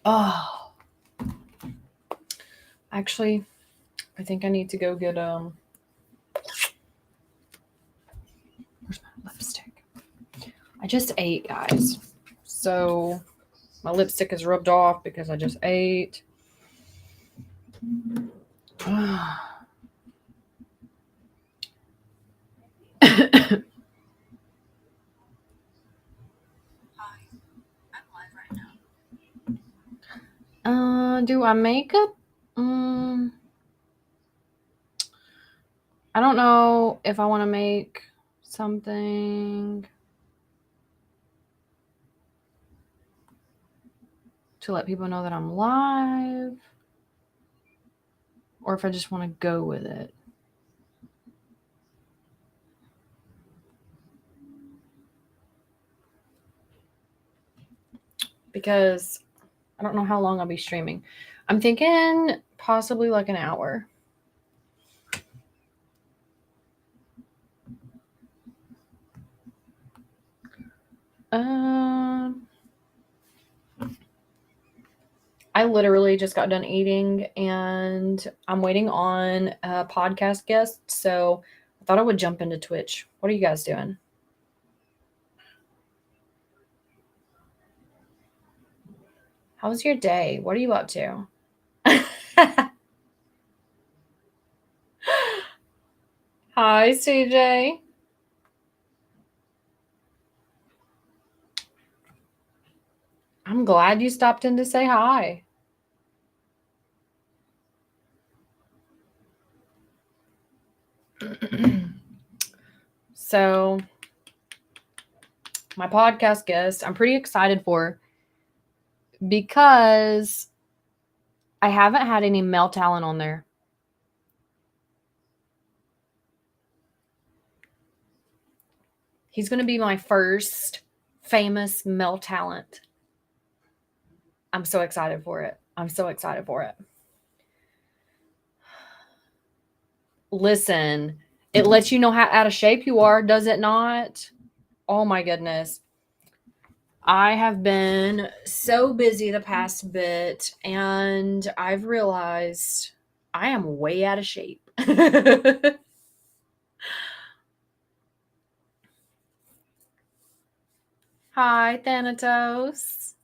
Oh, actually, I think I need to go get where's my lipstick? I just ate, guys. So my lipstick is rubbed off because I just ate. Do I make it? I don't know if I want to make something to let people know that I'm live, or if I just want to go with it. Because I don't know how long I'll be streaming. I'm thinking possibly like an hour. I literally just got done eating and I'm waiting on a podcast guest. So I thought I would jump into Twitch. What are you guys doing? How's your day? What are you up to? Hi, CJ. I'm glad you stopped in to say hi. So, my podcast guest, I'm pretty excited for because I haven't had any male talent on there. He's going to be my first famous male talent. I'm so excited for it. I'm so excited for it. Listen, it lets you know how out of shape you are, does it not? Oh my goodness. I have been so busy the past bit, and I've realized I am way out of shape. Hi, Thanatos.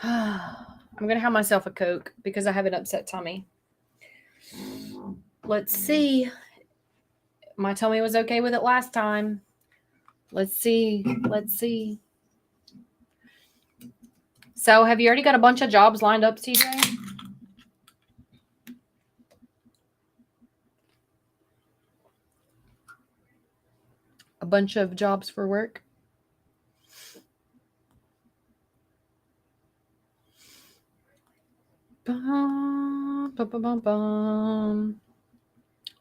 I'm going to have myself a Coke because I have an upset tummy. Let's see. My tummy was okay with it last time. Let's see. Let's see. So, have you already got a bunch of jobs lined up, CJ? A bunch of jobs for work? Bum, bum, bum, bum, bum.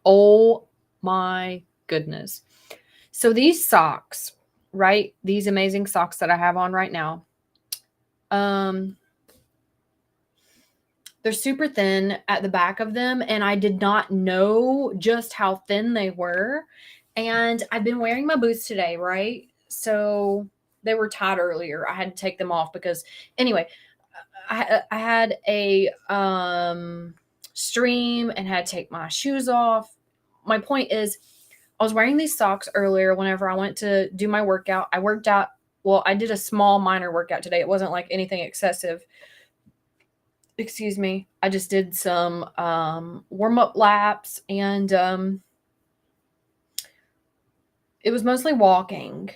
Oh my goodness. So these socks, right? These amazing socks that I have on right now. They're super thin at the back of them, and I did not know just how thin they were. And I've been wearing my boots today, right? So they were tied earlier. I had to take them off because anyway, I had a stream and had to take my shoes off. My point is, I was wearing these socks earlier whenever I went to do my workout. I worked out. Well, I did a small minor workout today. It wasn't like anything excessive. Excuse me. I just did some warm-up laps, and it was mostly walking.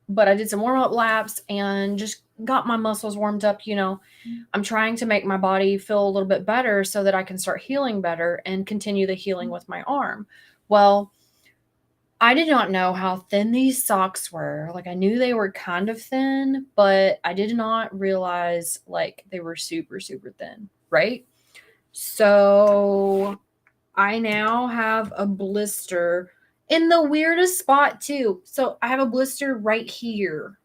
But I did some warm-up laps and just got my muscles warmed up. I'm trying to make my body feel a little bit better so that I can start healing better and continue the healing with my arm. Well, I did not know how thin these socks were. Like, I knew they were kind of thin, but I did not realize like they were super, super thin, right? So I now have a blister in the weirdest spot too. So I have a blister right here.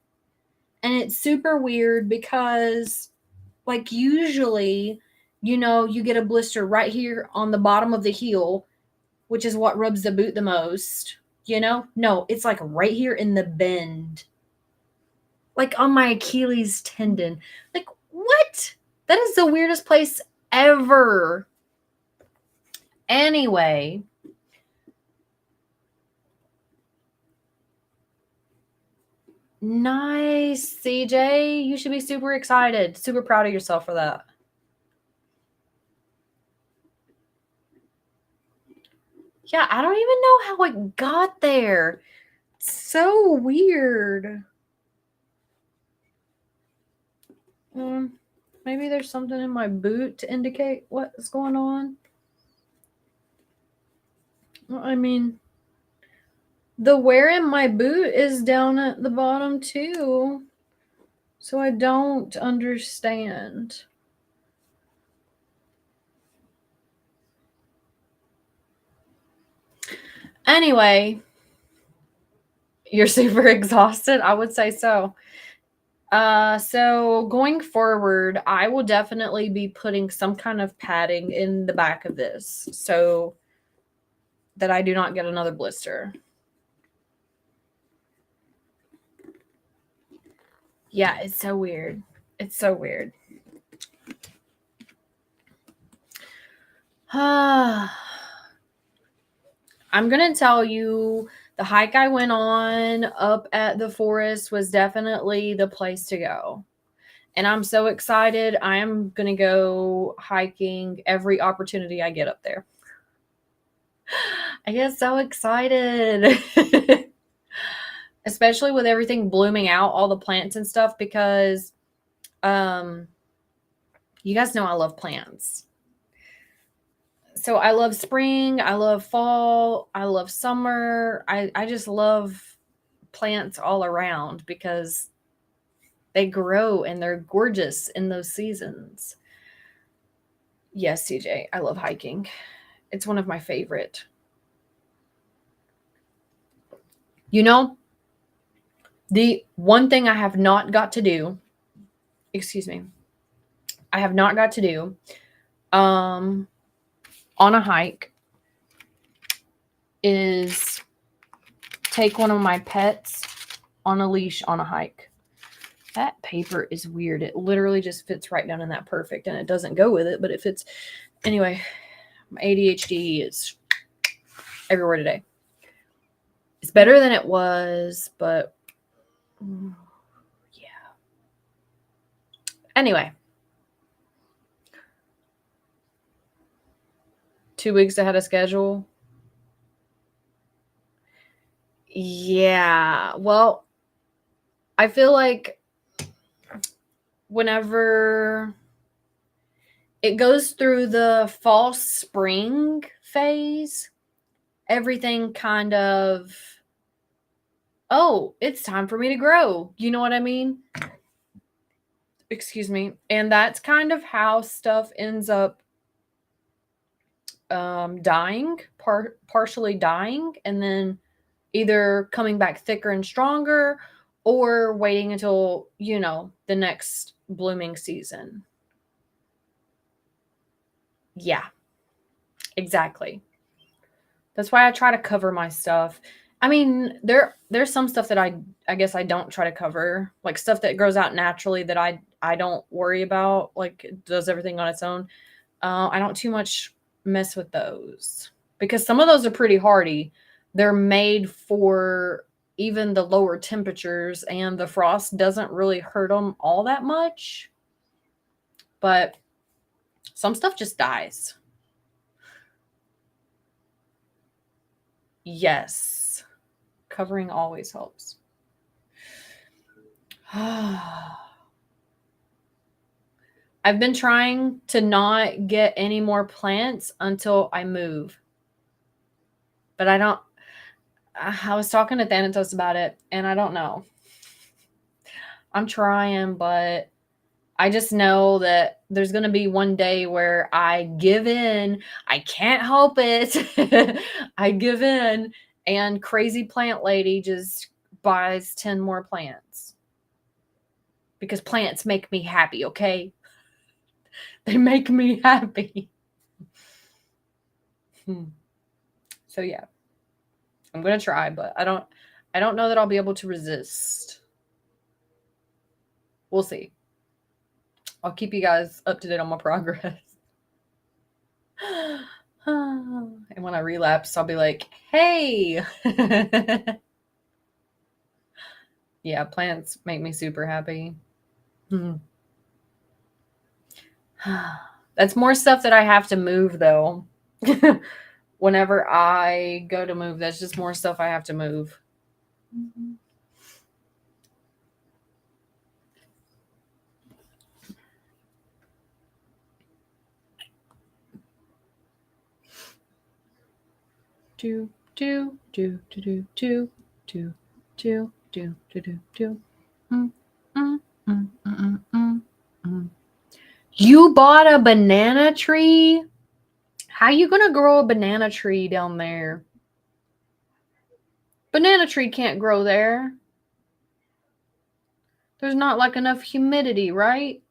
And it's super weird because like usually, you get a blister right here on the bottom of the heel, which is what rubs the boot the most. No, it's like right here in the bend. like on my Achilles tendon. Like, what? That is the weirdest place ever. Anyway. Nice, CJ. You should be super excited. Super proud of yourself for that. Yeah, I don't even know how it got there. It's so weird. Maybe there's something in my boot to indicate what's going on. Well, I mean, the wear in my boot is down at the bottom too. So I don't understand. Anyway, you're super exhausted? I would say so. So going forward, I will definitely be putting some kind of padding in the back of this so that I do not get another blister. Yeah, it's so weird. It's so weird. I'm going to tell you the hike I went on up at the forest was definitely the place to go. And I'm so excited. I am going to go hiking every opportunity I get up there. I get so excited. Especially with everything blooming out, all the plants and stuff, because you guys know I love plants. So I love spring, I love fall, I love summer. I just love plants all around because they grow and they're gorgeous in those seasons. Yes, CJ, I love hiking. It's one of my favorite. You know, the one thing I have not got to do, excuse me, I have not got to do on a hike is take one of my pets on a leash on a hike. That paper is weird. It literally just fits right down in that perfect, and it doesn't go with it, but it fits. Anyway, my ADHD is everywhere today. It's better than it was, but yeah. Anyway, 2 weeks ahead of schedule. Yeah. Well, I feel like whenever it goes through the fall spring phase, everything kind of, oh, it's time for me to grow. You know what I mean? Excuse me. And that's kind of how stuff ends up dying, partially dying, and then either coming back thicker and stronger or waiting until, the next blooming season. Yeah, exactly. That's why I try to cover my stuff. I mean, there's some stuff that I guess I don't try to cover, like stuff that grows out naturally that I don't worry about, like it does everything on its own. I don't too much mess with those because some of those are pretty hardy. They're made for even the lower temperatures, and the frost doesn't really hurt them all that much. But some stuff just dies. Yes. Covering always helps. I've been trying to not get any more plants until I move. But I was talking to Thanatos about it, and I don't know. I'm trying, but I just know that there's going to be one day where I give in. I can't help it. I give in, and crazy plant lady just buys 10 more plants. Because plants make me happy, okay? They make me happy. So yeah. I'm going to try, but I don't know that I'll be able to resist. We'll see. I'll keep you guys up to date on my progress. And when I relapse, I'll be like, hey. Yeah, plants make me super happy. That's more stuff that I have to move, though. Whenever I go to move, that's just more stuff I have to move. Do do do do do do do do do do do do. You bought a banana tree? How you gonna grow a banana tree down there? Banana tree can't grow there. There's not like enough humidity, right?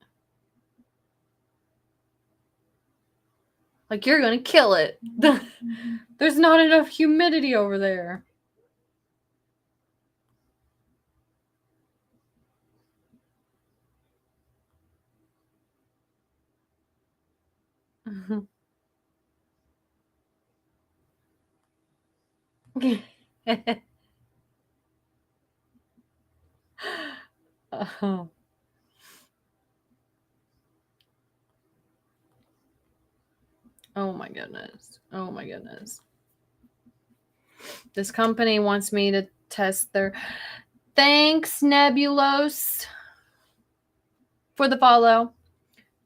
Like you're gonna kill it. There's not enough humidity over there. Oh. Oh my goodness. Oh my goodness. This company wants me to test their. Thanks, Nebulos, for the follow.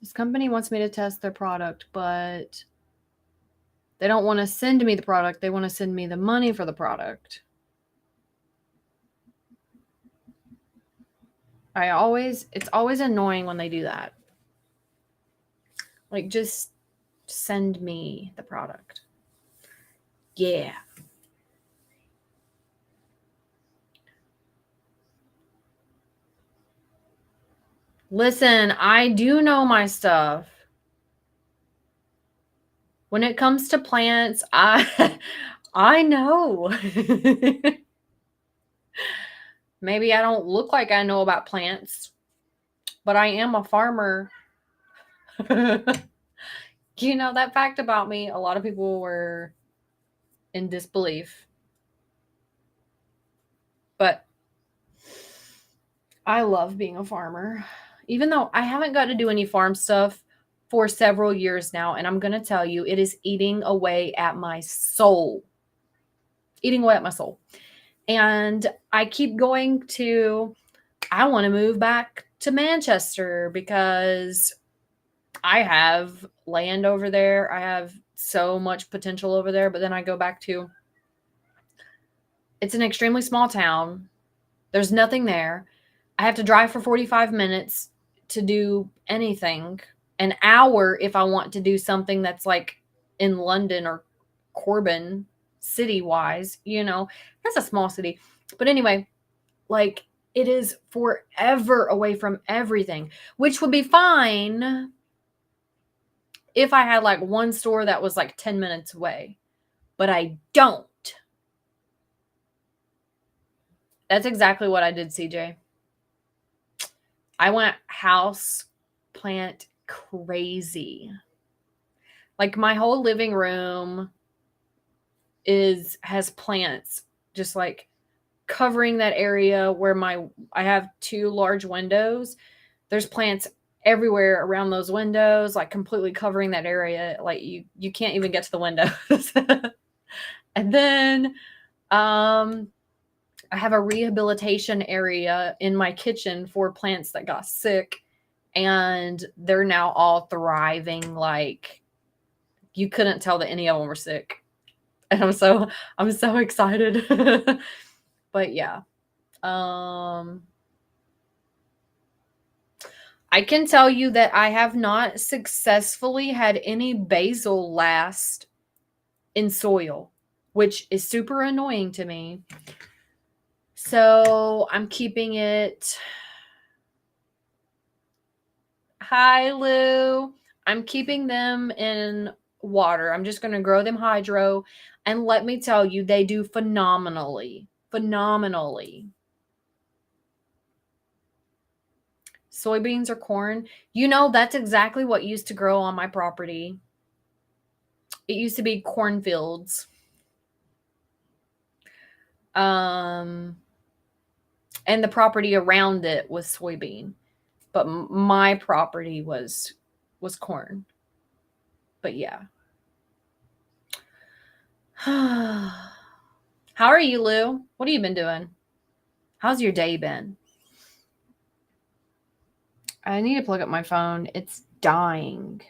This company wants me to test their product, but they don't want to send me the product. They want to send me the money for the product. It's always annoying when they do that. Like, just send me the product. Yeah. Listen, I do know my stuff. When it comes to plants, I know. Maybe I don't look like I know about plants, but I am a farmer. You know, that fact about me, a lot of people were in disbelief. But I love being a farmer, even though I haven't got to do any farm stuff for several years now. And I'm going to tell you, it is eating away at my soul. Eating away at my soul. And I keep going to, I want to move back to Manchester because I have land over there. I have so much potential over there. But then I go back to, it's an extremely small town. There's nothing there. I have to drive for 45 minutes to do anything. An hour if I want to do something that's like in London or Corbin, city-wise, you know. That's a small city. But anyway, like it is forever away from everything, which would be fine if I had like one store that was like 10 minutes away. But I don't. That's exactly what I did, CJ. I went house plant crazy. Like my whole living room has plants just like covering that area where I have 2 large windows. There's plants everywhere around those windows, like completely covering that area. Like you can't even get to the windows. And then I have a rehabilitation area in my kitchen for plants that got sick, and they're now all thriving. Like you couldn't tell that any of them were sick. And I'm so excited. But yeah. I can tell you that I have not successfully had any basil last in soil, which is super annoying to me. So I'm keeping it. Hi, Lou. I'm keeping them in water. I'm just going to grow them hydro. And let me tell you, they do phenomenally. Phenomenally. Soybeans or corn. You know, that's exactly what used to grow on my property. It used to be cornfields. And the property around it was soybean, but my property was corn. But yeah. How are you, Lou? What have you been doing? How's your day been? I need to plug up my phone. It's dying.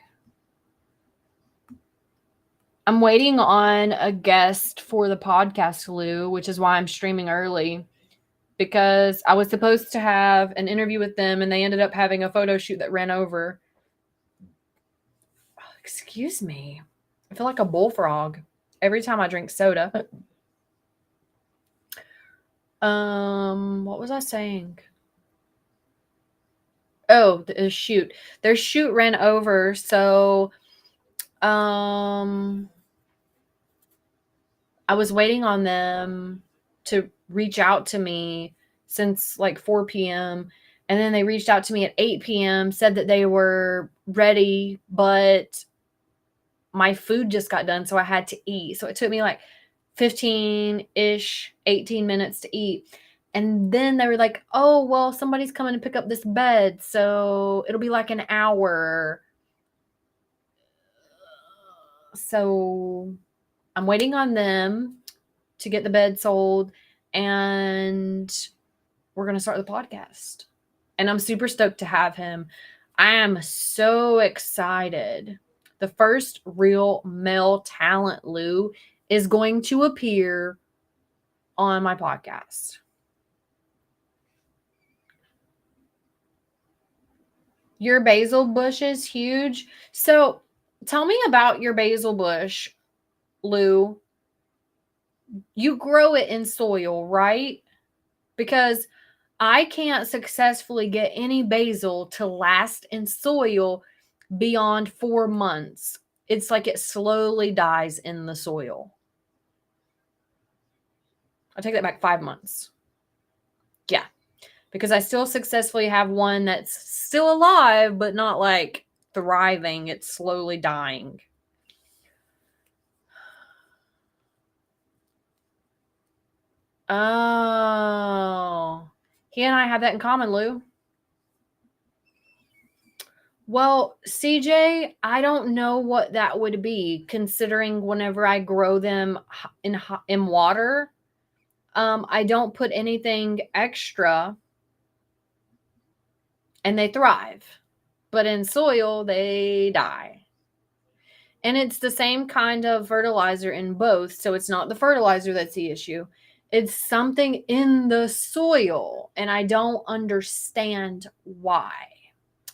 I'm waiting on a guest for the podcast, Lou, which is why I'm streaming early, because I was supposed to have an interview with them and they ended up having a photo shoot that ran over. Oh, excuse me. I feel like a bullfrog every time I drink soda. What was I saying? Oh, the shoot. Their shoot ran over, so I was waiting on them to reach out to me since like 4 p.m. And then they reached out to me at 8 p.m., said that they were ready, but my food just got done, so I had to eat. So it took me like 15-ish, 18 minutes to eat. And then they were like, oh, well, somebody's coming to pick up this bed, so it'll be like an hour. So I'm waiting on them to get the bed sold, and we're going to start the podcast. And I'm super stoked to have him. I am so excited. The first real male talent, Lou, is going to appear on my podcast. Your basil bush is huge. So tell me about your basil bush, Lou. You grow it in soil, right? Because I can't successfully get any basil to last in soil beyond 4 months. It's like it slowly dies in the soil. I take that back, 5 months. Yeah. Because I still successfully have one that's still alive, but not like thriving. It's slowly dying. Oh. He and I have that in common, Lou. Well, CJ, I don't know what that would be, considering whenever I grow them in water, I don't put anything extra, and they thrive. But in soil, they die. And it's the same kind of fertilizer in both, so it's not the fertilizer that's the issue. It's something in the soil, and I don't understand why.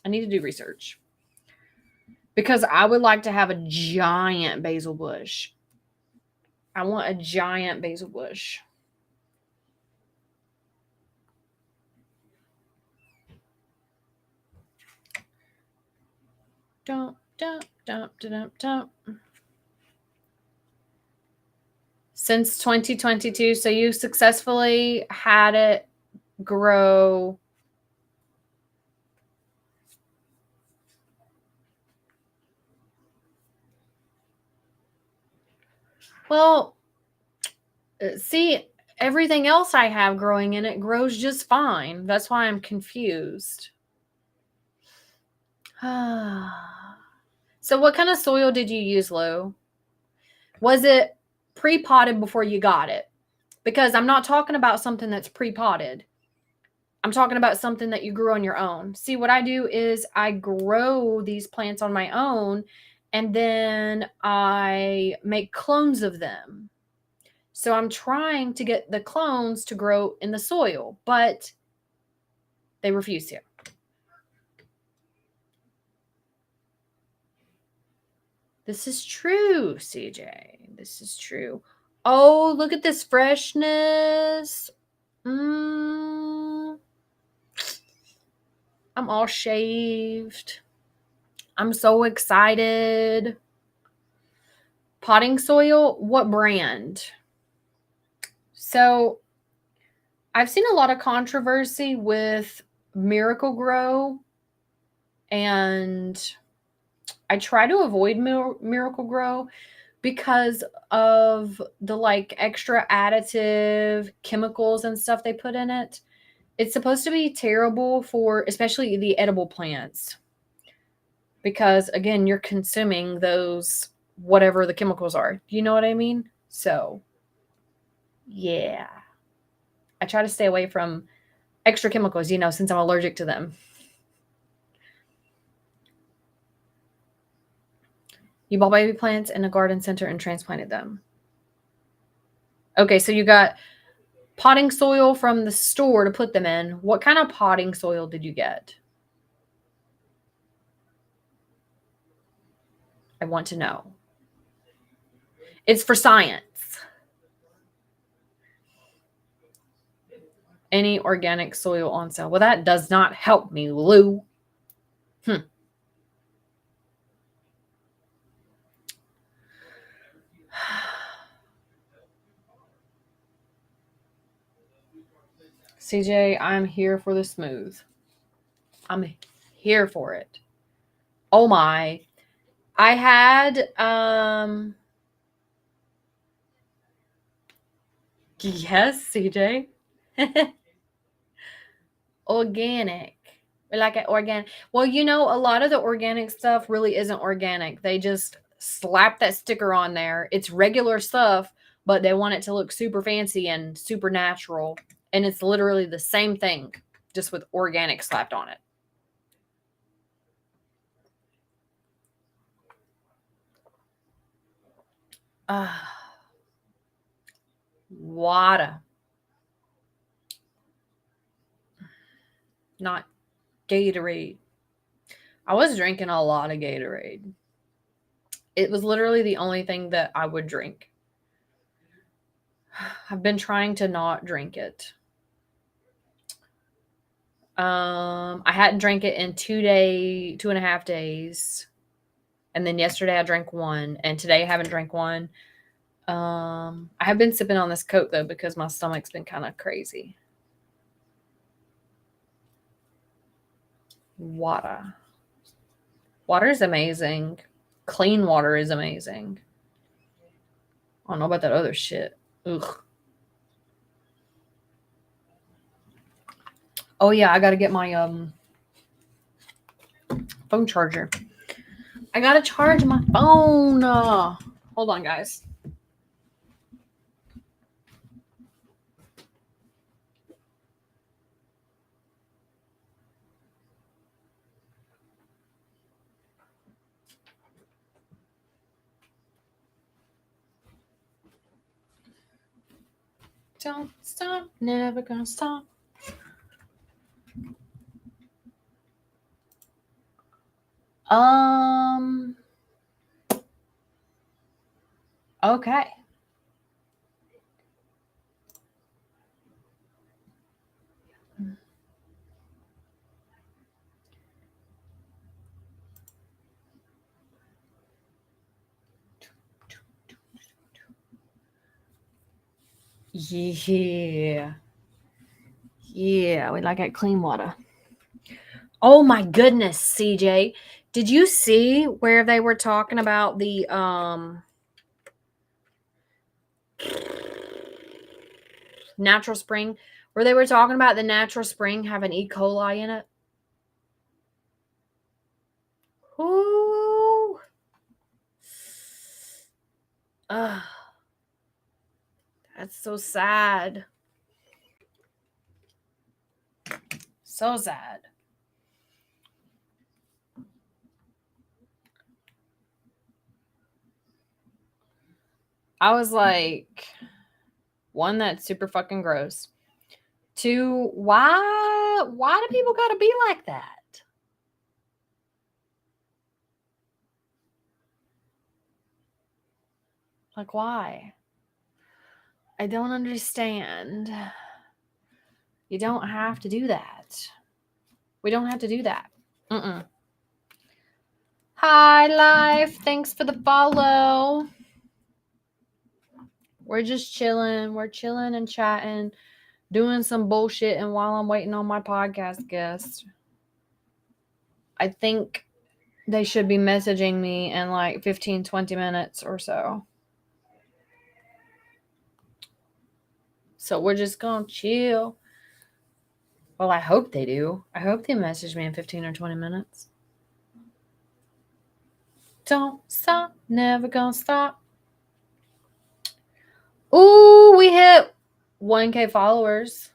I need to do research. Because I would like to have a giant basil bush. I want a giant basil bush. Dump, dump, dump, dump, dump. Since 2022, so you successfully had it grow. Well, see, everything else I have growing in it grows just fine. That's why I'm confused. So what kind of soil did you use, Lou? Was it pre-potted before you got it? Because I'm not talking about something that's pre-potted. I'm talking about something that you grew on your own. See, what I do is I grow these plants on my own, and then I make clones of them. So I'm trying to get the clones to grow in the soil, but they refuse to. This is true, CJ. This is true. Oh, look at this freshness. I'm all shaved. I'm so excited. Potting soil, what brand? So I've seen a lot of controversy with Miracle Grow And I try to avoid Miracle-Gro because of the like extra additive chemicals and stuff they put in it. It's supposed to be terrible for especially the edible plants because again, you're consuming those whatever the chemicals are. You know what I mean? So, yeah. I try to stay away from extra chemicals, since I'm allergic to them. You bought baby plants in a garden center and transplanted them. Okay, so you got potting soil from the store to put them in. What kind of potting soil did you get? I want to know. It's for science. Any organic soil on sale? Well, that does not help me, Lou. CJ, I'm here for the smooth. I'm here for it. Oh my. I had yes, CJ. Organic. Like an organic. Well, a lot of the organic stuff really isn't organic. They just slap that sticker on there. It's regular stuff, but they want it to look super fancy and super natural. And it's literally the same thing, just with organic slapped on it. Water. Not Gatorade. I was drinking a lot of Gatorade. It was literally the only thing that I would drink. I've been trying to not drink it. I hadn't drank it in 2.5 days. And then yesterday I drank one. And today I haven't drank one. I have been sipping on this Coke though because my stomach's been kind of crazy. Water. Water is amazing. Clean water is amazing. I don't know about that other shit. Ugh. Oh yeah, I gotta get my phone charger. I gotta charge my phone. Hold on, guys. Don't stop, never gonna stop. Okay. Yeah. Yeah, we like it clean water. Oh my goodness, CJ. Did you see where they were talking about the natural spring? Where they were talking about the natural spring having E. coli in it? Ooh. Ugh. That's so sad. So sad. I was like, one, that's super fucking gross. Two, why do people gotta be like that? Like, why? I don't understand. You don't have to do that. We don't have to do that. Hi, Life. Thanks for the follow. We're just chilling. We're chilling and chatting, doing some bullshit, and while I'm waiting on my podcast guest. I think they should be messaging me in like 15, 20 minutes or so. So we're just going to chill. Well, I hope they do. I hope they message me in 15 or 20 minutes. Don't stop, never gonna stop. Ooh, we hit 1K followers.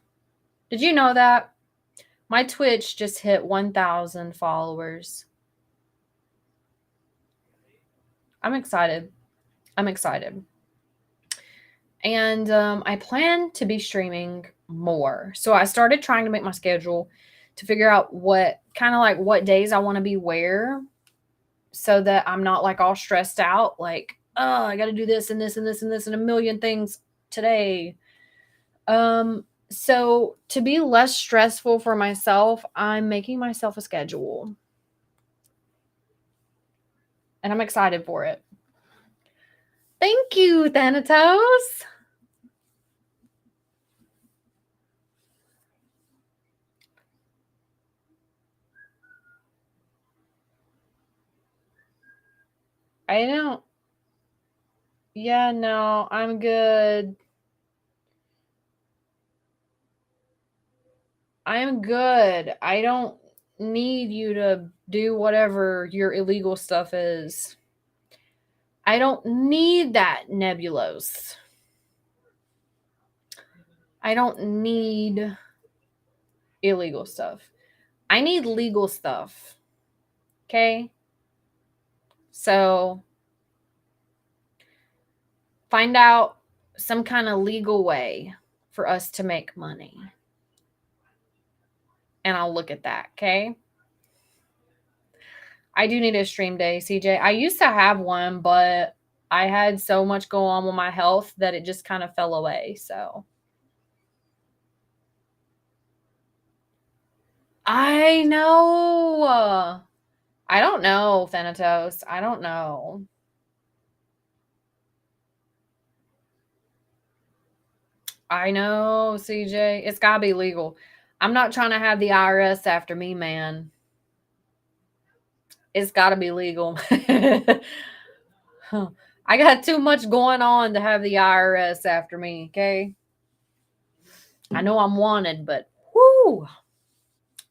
Did you know that? My Twitch just hit 1,000 followers. I'm excited. And I plan to be streaming more. So I started trying to make my schedule to figure out what days I want to be where, so that I'm not like all stressed out. Like, oh, I got to do this and this and this and this and a million things today. So to be less stressful for myself, I'm making myself a schedule. And I'm excited for it. Thank you, Thanatos. I don't. Yeah, no, I'm good. I'm good. I don't need you to do whatever your illegal stuff is. I don't need that, Nebulos. I don't need illegal stuff. I need legal stuff. Okay? So find out some kind of legal way for us to make money. And I'll look at that, okay? I do need a stream day, CJ. I used to have one, but I had so much go on with my health that it just kind of fell away. So I know. I don't know, Thanatos. I don't know. I know, CJ. It's got to be legal. I'm not trying to have the IRS after me, man. It's got to be legal. I got too much going on to have the IRS after me, okay? I know I'm wanted, but whoo,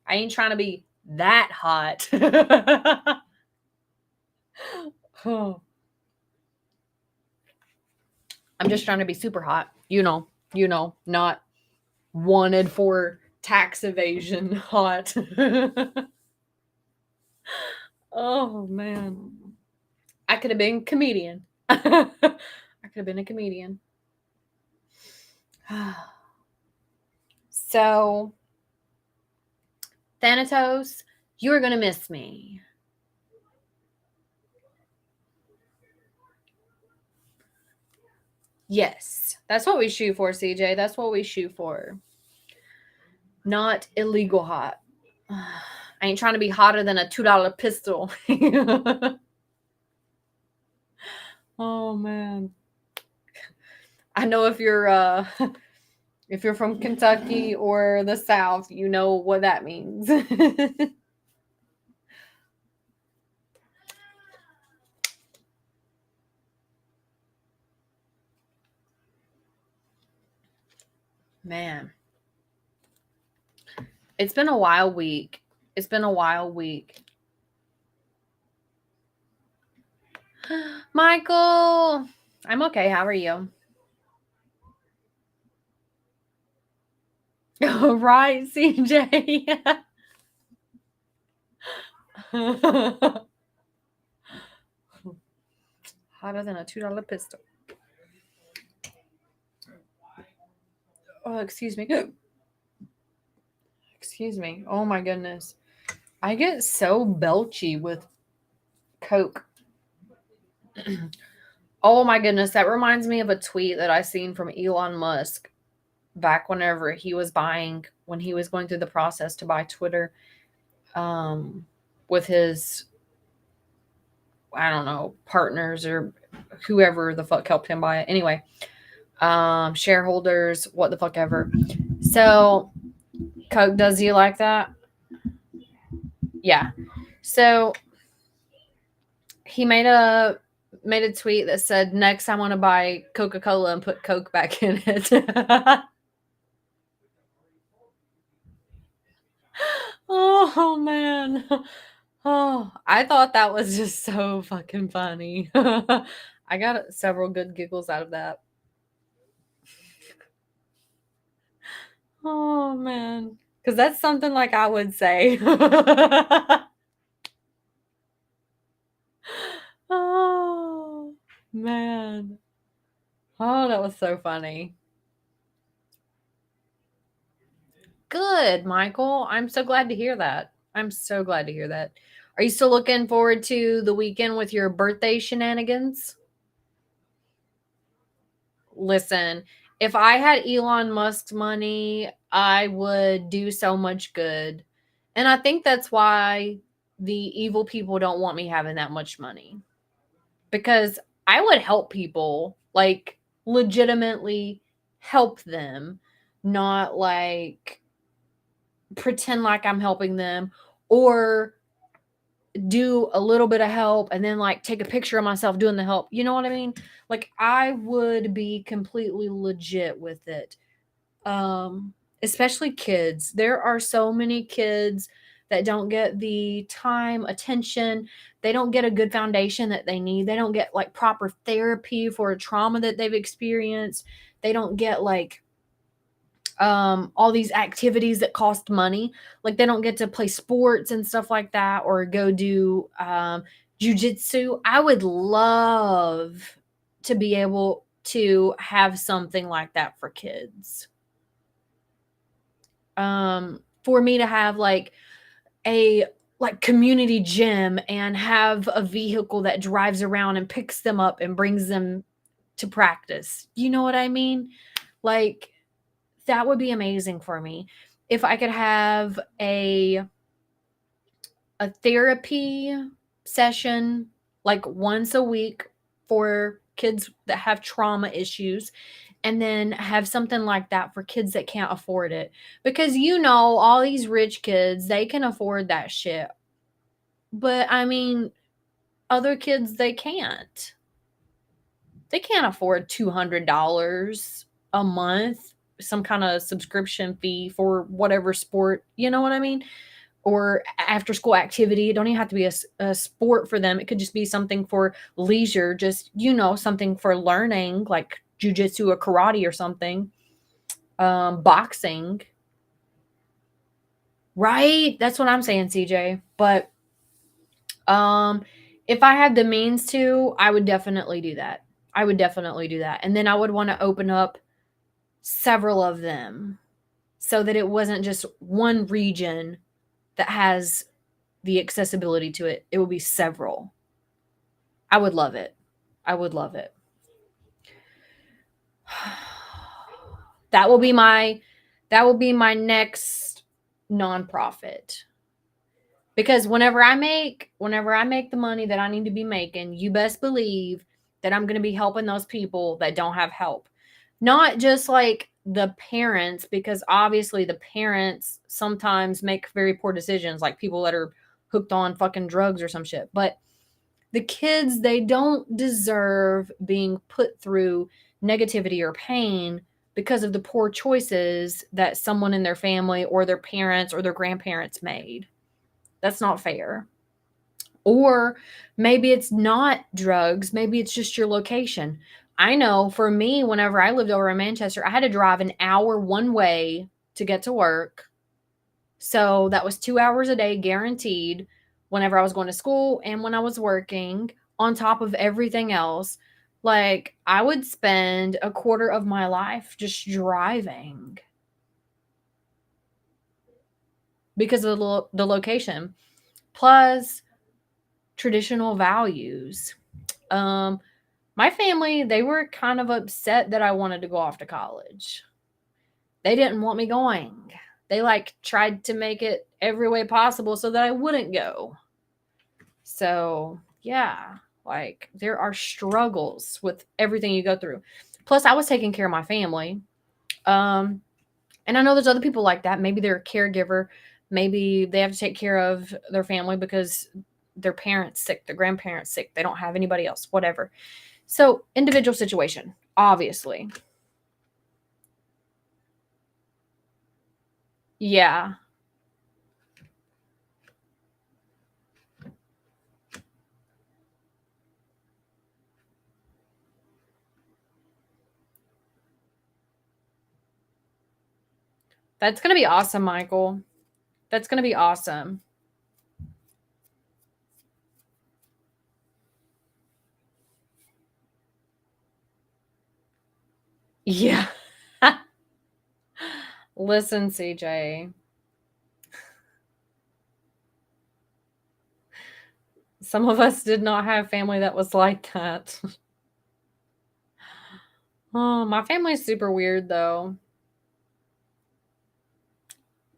I ain't trying to be that hot. I'm just trying to be super hot. You know, not wanted for tax evasion hot. Oh, man. I could have been a comedian. I could have been a comedian. So, Thanatos, you are going to miss me. Yes, that's what we shoot for, CJ. That's what we shoot for. Not illegal hot. I ain't trying to be hotter than a $2 pistol. Oh, man. I know if you're from Kentucky or the South, you know what that means. Man. It's been a wild week. Michael, I'm okay. How are you? Right, CJ. Hotter than a $2 pistol. Oh, excuse me. Excuse me. Oh my goodness. I get so belchy with Coke. Oh my goodness. That reminds me of a tweet that I seen from Elon Musk back whenever he was when he was going through the process to buy Twitter, with his, I don't know, partners or whoever the fuck helped him buy it. Anyway, shareholders, what the fuck ever. So, Coke, does he like that? Yeah. So he made a tweet that said, "Next, I want to buy Coca-Cola and put Coke back in it." Oh man. Oh, I thought that was just so fucking funny. I got several good giggles out of that. Oh man. Cuz that's something like I would say. Oh man. Oh, that was so funny. Good, Michael. I'm so glad to hear that. I'm so glad to hear that. Are you still looking forward to the weekend with your birthday shenanigans? Listen, if I had Elon Musk's money, I would do so much good. And I think that's why the evil people don't want me having that much money. Because I would help people, like legitimately help them, not like pretend like I'm helping them or do a little bit of help and then like take a picture of myself doing the help. You know what I mean? Like I would be completely legit with it. Especially kids. There are so many kids that don't get the time, attention. They don't get a good foundation that they need. They don't get like proper therapy for a trauma that they've experienced. They don't get like all these activities that cost money. Like they don't get to play sports and stuff like that or go do jujitsu. I would love to be able to have something like that for kids. For me to have like a like community gym and have a vehicle that drives around and picks them up and brings them to practice. You know what I mean? Like that would be amazing for me. If I could have a therapy session like once a week for kids that have trauma issues and then have something like that for kids that can't afford it. Because all these rich kids, they can afford that shit. But I mean, other kids they can't. They can't afford $200 a month, some kind of subscription fee for whatever sport, you know what I mean? Or after school activity. It don't even have to be a sport for them. It could just be something for leisure, just, something for learning, like jujitsu or karate or something. Boxing. Right? That's what I'm saying, CJ. But if I had the means to, I would definitely do that. I would definitely do that. And then I would want to open up several of them so that it wasn't just one region that has the accessibility to it. It would be several. I would love it. I would love it. That will be my next nonprofit. Because whenever I make the money that I need to be making, you best believe that I'm going to be helping those people that don't have help. Not just like the parents, because obviously the parents sometimes make very poor decisions, like people that are hooked on fucking drugs or some shit. But the kids, they don't deserve being put through negativity or pain because of the poor choices that someone in their family or their parents or their grandparents made. That's not fair. Or maybe it's not drugs, maybe it's just your location. I know for me, whenever I lived over in Manchester, I had to drive an hour one way to get to work. So that was 2 hours a day guaranteed whenever I was going to school and when I was working, on top of everything else. Like, I would spend a quarter of my life just driving because of the location. Plus, traditional values. Um, my family, they were kind of upset that I wanted to go off to college. They didn't want me going. They like tried to make it every way possible so that I wouldn't go. So, yeah, like there are struggles with everything you go through. Plus, I was taking care of my family. And I know there's other people like that. Maybe they're a caregiver. Maybe they have to take care of their family because their parents sick, their grandparents sick, they don't have anybody else, whatever. So, individual situation, obviously. Yeah. That's going to be awesome, Michael. That's going to be awesome. Yeah. Listen, CJ. Some of us did not have family that was like that. Oh, my family is super weird though.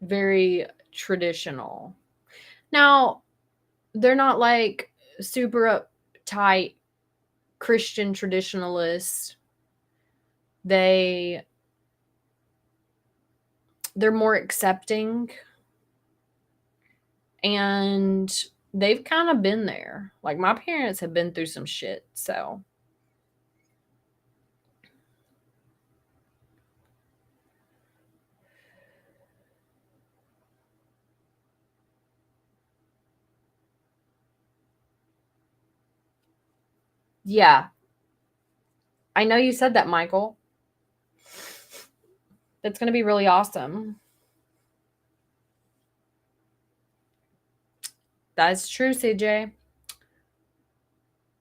Very traditional. Now, they're not like super uptight Christian traditionalists. They're more accepting, and they've kind of been there. Like my parents have been through some shit, so yeah. I know you said that, Michael. That's going to be really awesome. That is true, CJ.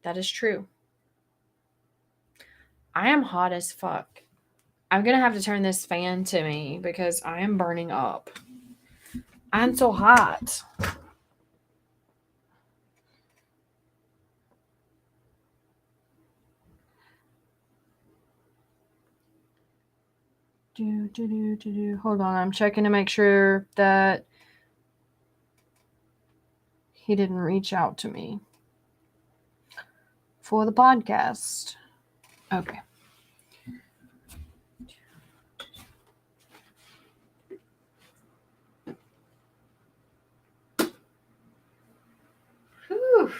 That is true. I am hot as fuck. I'm going to have to turn this fan to me because I am burning up. I'm so hot. Hold on, I'm checking to make sure that he didn't reach out to me for the podcast. Okay. Whew.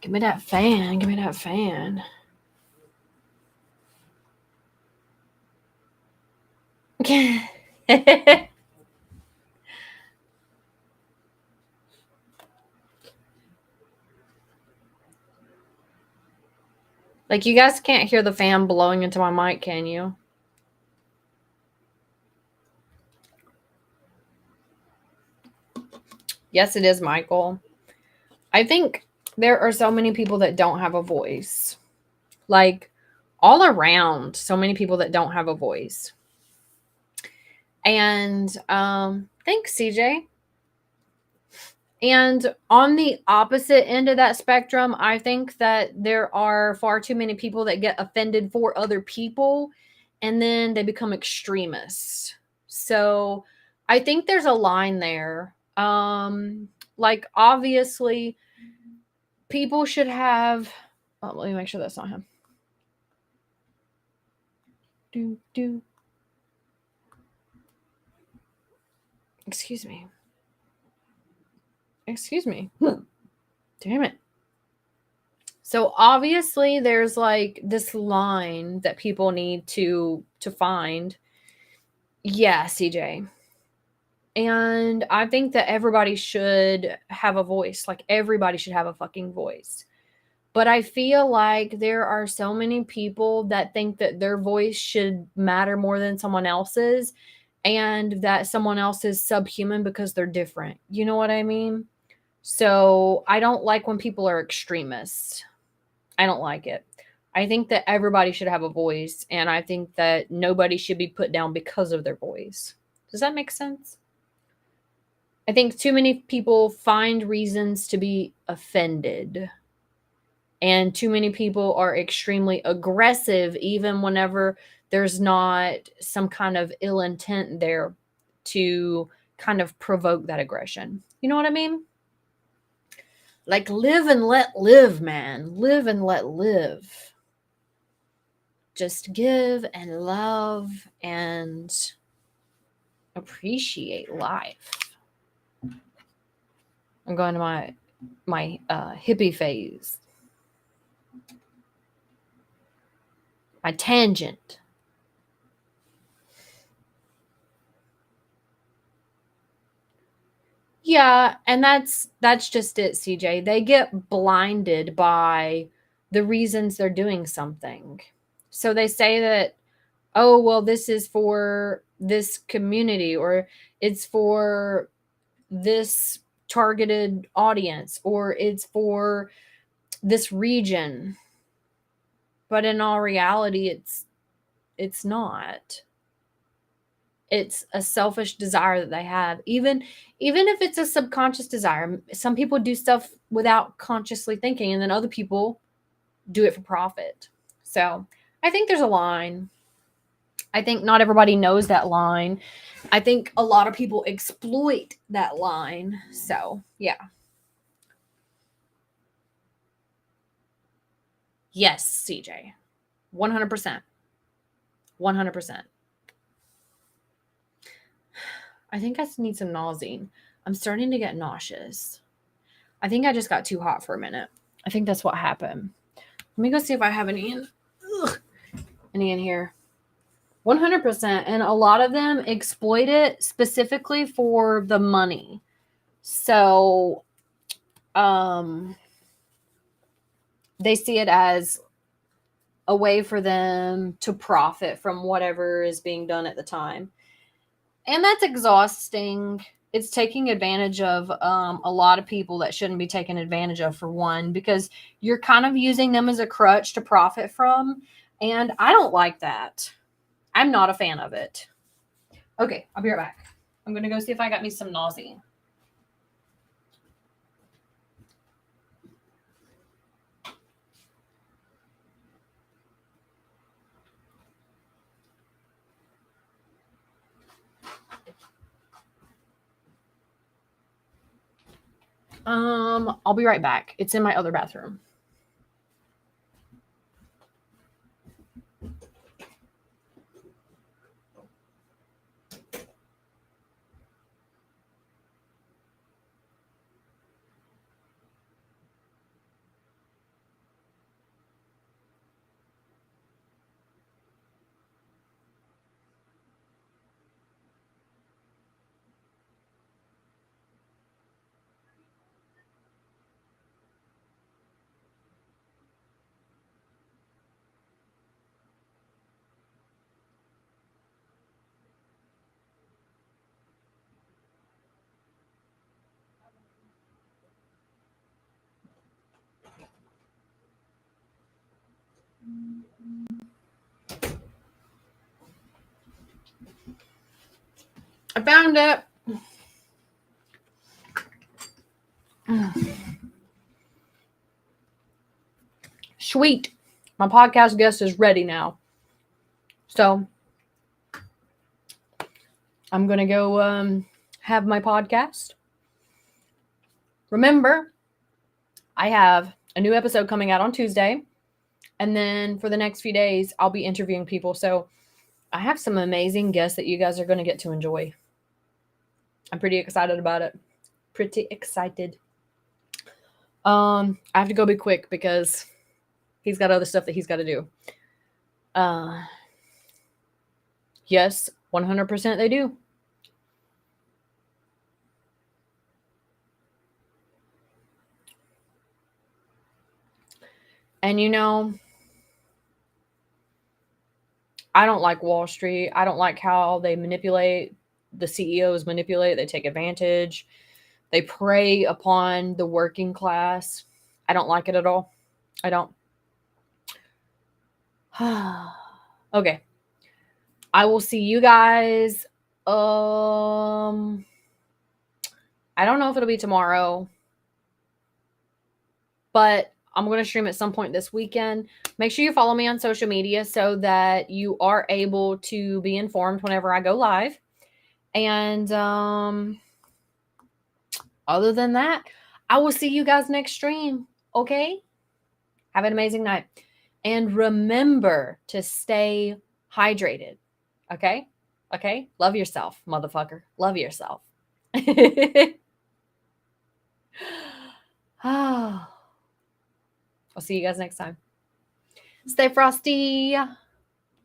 Give me that fan. Give me that fan. Like, you guys can't hear the fan blowing into my mic, can you? Yes, it is, Michael. I think there are so many people that don't have a voice. Like, all around, so many people that don't have a voice. And thanks, CJ. And on the opposite end of that spectrum, I think that there are far too many people that get offended for other people and then they become extremists. So I think there's a line there. Like, obviously, people should have. Oh, let me make sure that's not him. Excuse me. Excuse me. Damn it. So obviously there's like this line that people need to find. Yeah, CJ. And I think that everybody should have a voice. Like, everybody should have a fucking voice. But I feel like there are so many people that think that their voice should matter more than someone else's, and that someone else is subhuman because they're different. You know what I mean? So I don't like when people are extremists. I don't like it. I think that everybody should have a voice, and I think that nobody should be put down because of their voice. Does that make sense? I think too many people find reasons to be offended, and too many people are extremely aggressive, even whenever there's not some kind of ill intent there to kind of provoke that aggression. You know what I mean? Like, live and let live, man. Live and let live. Just give and love and appreciate life. I'm going to my hippie phase. My tangent. Yeah, and that's just it, CJ. They get blinded by the reasons they're doing something. So they say that, oh, well, this is for this community, or it's for this targeted audience, or it's for this region. But in all reality, it's not. It's a selfish desire that they have. Even if it's a subconscious desire. Some people do stuff without consciously thinking, and then other people do it for profit. So I think there's a line. I think not everybody knows that line. I think a lot of people exploit that line. So yeah. Yes, CJ. 100%. 100%. I think I need some Nausine. I'm starting to get nauseous. I think I just got too hot for a minute. I think that's what happened. Let me go see if I have any in here. 100%. And a lot of them exploit it specifically for the money. So they see it as a way for them to profit from whatever is being done at the time. And that's exhausting. It's taking advantage of a lot of people that shouldn't be taken advantage of, for one, because you're kind of using them as a crutch to profit from. And I don't like that. I'm not a fan of it. Okay, I'll be right back. I'm going to go see if I got me some Nausine. I'll be right back. It's in my other bathroom. I found it. Sweet. My podcast guest is ready now. So I'm going to go have my podcast. Remember, I have a new episode coming out on Tuesday. And then for the next few days, I'll be interviewing people. So I have some amazing guests that you guys are going to get to enjoy. I'm pretty excited about it. Pretty excited. I have to go be quick because he's got other stuff that he's got to do. Yes, 100% they do. And you know, I don't like Wall Street. I don't like how they manipulate. The CEOs manipulate. They take advantage. They prey upon the working class. I don't like it at all. I don't. Okay. I will see you guys. I don't know if it'll be tomorrow, but I'm going to stream at some point this weekend. Make sure you follow me on social media so that you are able to be informed whenever I go live. And other than that, I will see you guys next stream. Okay? Have an amazing night. And remember to stay hydrated. Okay? Okay? Love yourself, motherfucker. Love yourself. I'll see you guys next time. Stay frosty.